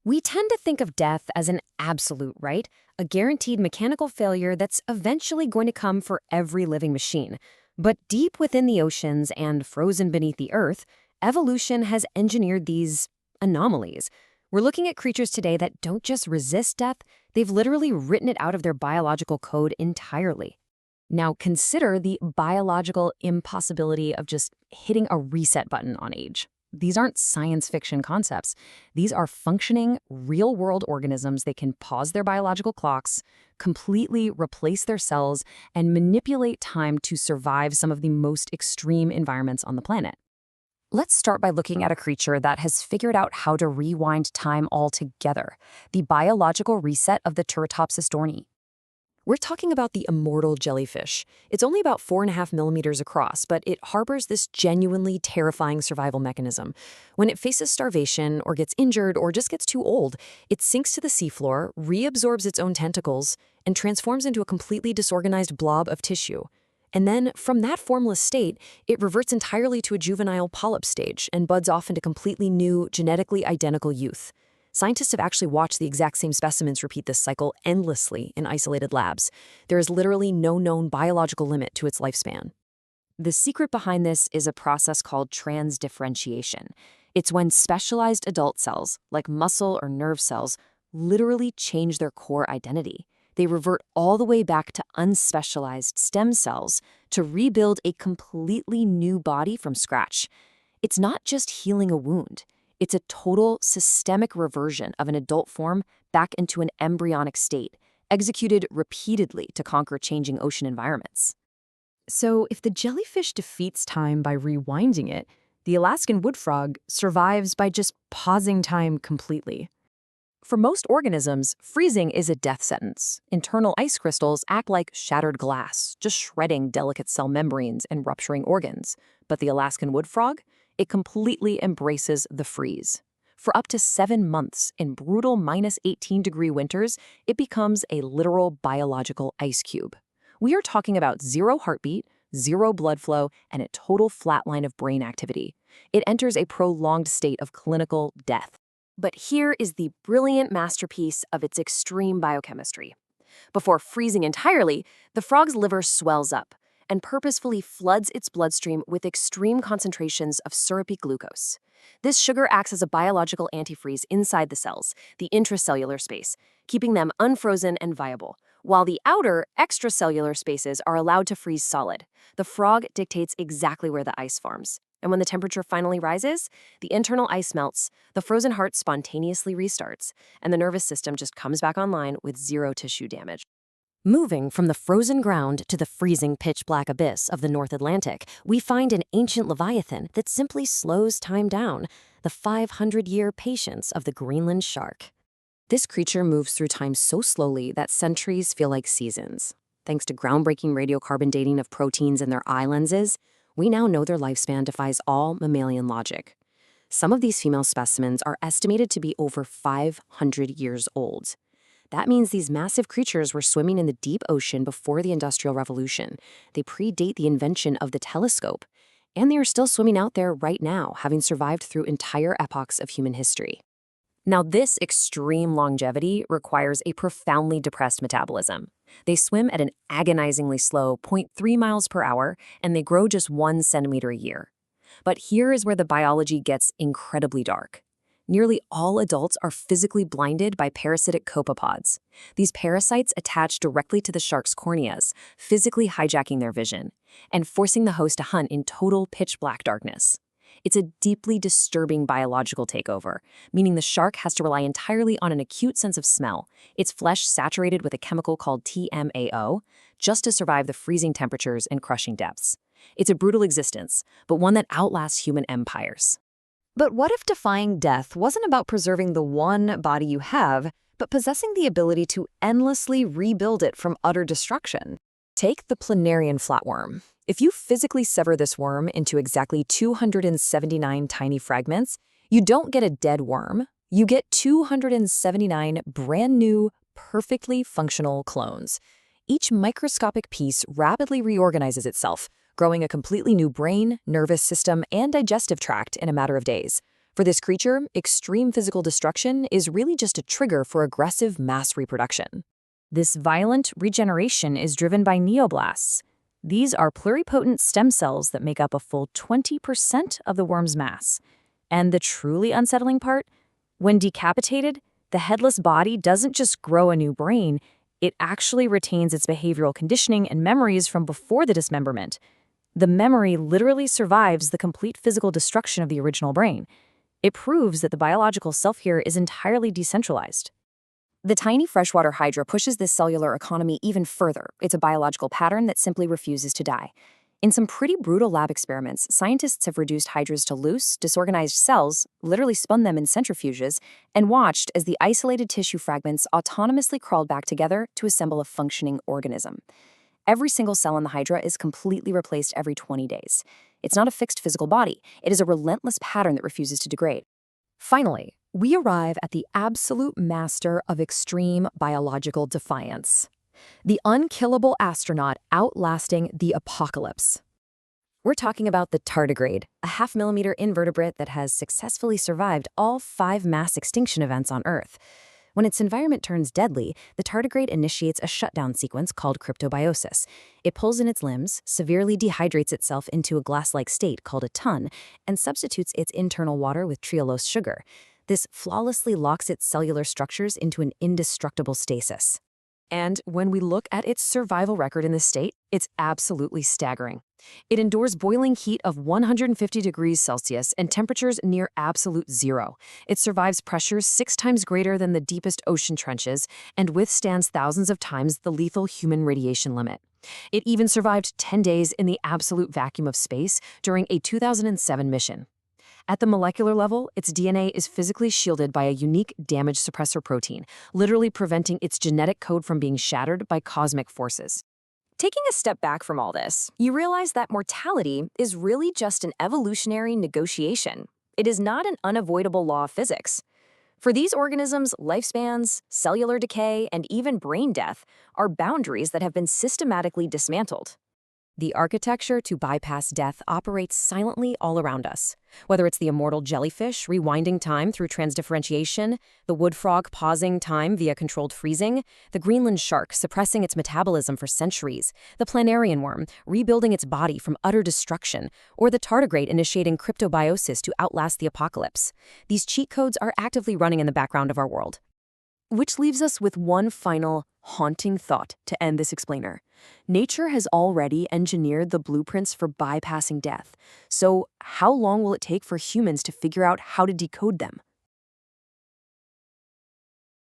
We tend to think of death as an absolute, right? A guaranteed mechanical failure that's eventually going to come for every living machine. But deep within the oceans and frozen beneath the earth, evolution has engineered these anomalies. We're looking at creatures today that don't just resist death, they've literally written it out of their biological code entirely. Now consider the biological impossibility of just hitting a reset button on age. These aren't science fiction concepts. These are functioning, real-world organisms. They can pause their biological clocks, completely replace their cells, and manipulate time to survive some of the most extreme environments on the planet. Let's start by looking at a creature that has figured out how to rewind time altogether, the biological reset of the Turritopsis dohrnii. We're talking about the immortal jellyfish. It's only about 4.5 millimeters across, but it harbors this genuinely terrifying survival mechanism. When it faces starvation or gets injured or just gets too old, it sinks to the seafloor, reabsorbs its own tentacles, and transforms into a completely disorganized blob of tissue. And then, from that formless state, it reverts entirely to a juvenile polyp stage and buds off into completely new, genetically identical youth. Scientists have actually watched the exact same specimens repeat this cycle endlessly in isolated labs. There is literally no known biological limit to its lifespan. The secret behind this is a process called transdifferentiation. It's when specialized adult cells, like muscle or nerve cells, literally change their core identity. They revert all the way back to unspecialized stem cells to rebuild a completely new body from scratch. It's not just healing a wound. It's a total systemic reversion of an adult form back into an embryonic state, executed repeatedly to conquer changing ocean environments. So if the jellyfish defeats time by rewinding it, the Alaskan wood frog survives by just pausing time completely. For most organisms, freezing is a death sentence. Internal ice crystals act like shattered glass, just shredding delicate cell membranes and rupturing organs. But the Alaskan wood frog? It completely embraces the freeze. For up to 7 months in brutal -18-degree winters, it becomes a literal biological ice cube. We are talking about 0 heartbeat, 0 blood flow, and a total flatline of brain activity. It enters a prolonged state of clinical death. But here is the brilliant masterpiece of its extreme biochemistry. Before freezing entirely, the frog's liver swells up and purposefully floods its bloodstream with extreme concentrations of syrupy glucose. This sugar acts as a biological antifreeze inside the cells, the intracellular space, keeping them unfrozen and viable, while the outer, extracellular spaces are allowed to freeze solid. The frog dictates exactly where the ice forms. And when the temperature finally rises, the internal ice melts, the frozen heart spontaneously restarts, and the nervous system just comes back online with 0 tissue damage. Moving from the frozen ground to the freezing pitch-black abyss of the North Atlantic, we find an ancient leviathan that simply slows time down, the 500-year patience of the Greenland shark. This creature moves through time so slowly that centuries feel like seasons. Thanks to groundbreaking radiocarbon dating of proteins in their eye lenses, we now know their lifespan defies all mammalian logic. Some of these female specimens are estimated to be over 500 years old. That means these massive creatures were swimming in the deep ocean before the Industrial Revolution. They predate the invention of the telescope, and they are still swimming out there right now, having survived through entire epochs of human history. Now, this extreme longevity requires a profoundly depressed metabolism. They swim at an agonizingly slow 0.3 miles per hour, and they grow just 1 centimeter a year. But here is where the biology gets incredibly dark. Nearly all adults are physically blinded by parasitic copepods. These parasites attach directly to the shark's corneas, physically hijacking their vision, and forcing the host to hunt in total pitch-black darkness. It's a deeply disturbing biological takeover, meaning the shark has to rely entirely on an acute sense of smell, its flesh saturated with a chemical called TMAO, just to survive the freezing temperatures and crushing depths. It's a brutal existence, but one that outlasts human empires. But what if defying death wasn't about preserving the one body you have, but possessing the ability to endlessly rebuild it from utter destruction? Take the planarian flatworm. If you physically sever this worm into exactly 279 tiny fragments, you don't get a dead worm. You get 279 brand new, perfectly functional clones. Each microscopic piece rapidly reorganizes itself, growing a completely new brain, nervous system, and digestive tract in a matter of days. For this creature, extreme physical destruction is really just a trigger for aggressive mass reproduction. This violent regeneration is driven by neoblasts. These are pluripotent stem cells that make up a full 20% of the worm's mass. And the truly unsettling part? When decapitated, the headless body doesn't just grow a new brain, it actually retains its behavioral conditioning and memories from before the dismemberment. The memory literally survives the complete physical destruction of the original brain. It proves that the biological self here is entirely decentralized. The tiny freshwater hydra pushes this cellular economy even further. It's a biological pattern that simply refuses to die. In some pretty brutal lab experiments, scientists have reduced hydras to loose, disorganized cells, literally spun them in centrifuges, and watched as the isolated tissue fragments autonomously crawled back together to assemble a functioning organism. Every single cell in the hydra is completely replaced every 20 days. It's not a fixed physical body. It is a relentless pattern that refuses to degrade. Finally, we arrive at the absolute master of extreme biological defiance. The unkillable astronaut outlasting the apocalypse. We're talking about the tardigrade, a half-millimeter invertebrate that has successfully survived all 5 mass extinction events on Earth. When its environment turns deadly, the tardigrade initiates a shutdown sequence called cryptobiosis. It pulls in its limbs, severely dehydrates itself into a glass-like state called a ton, and substitutes its internal water with trehalose sugar. This flawlessly locks its cellular structures into an indestructible stasis. And when we look at its survival record in this state, it's absolutely staggering. It endures boiling heat of 150 degrees Celsius and temperatures near absolute zero. It survives pressures 6 times greater than the deepest ocean trenches and withstands thousands of times the lethal human radiation limit. It even survived 10 days in the absolute vacuum of space during a 2007 mission. At the molecular level, its DNA is physically shielded by a unique damage suppressor protein, literally preventing its genetic code from being shattered by cosmic forces. Taking a step back from all this, you realize that mortality is really just an evolutionary negotiation. It is not an unavoidable law of physics. For these organisms, lifespans, cellular decay, and even brain death are boundaries that have been systematically dismantled. The architecture to bypass death operates silently all around us. Whether it's the immortal jellyfish rewinding time through transdifferentiation, the wood frog pausing time via controlled freezing, the Greenland shark suppressing its metabolism for centuries, the planarian worm rebuilding its body from utter destruction, or the tardigrade initiating cryptobiosis to outlast the apocalypse. These cheat codes are actively running in the background of our world. Which leaves us with one final, haunting thought to end this explainer. Nature has already engineered the blueprints for bypassing death. So how long will it take for humans to figure out how to decode them?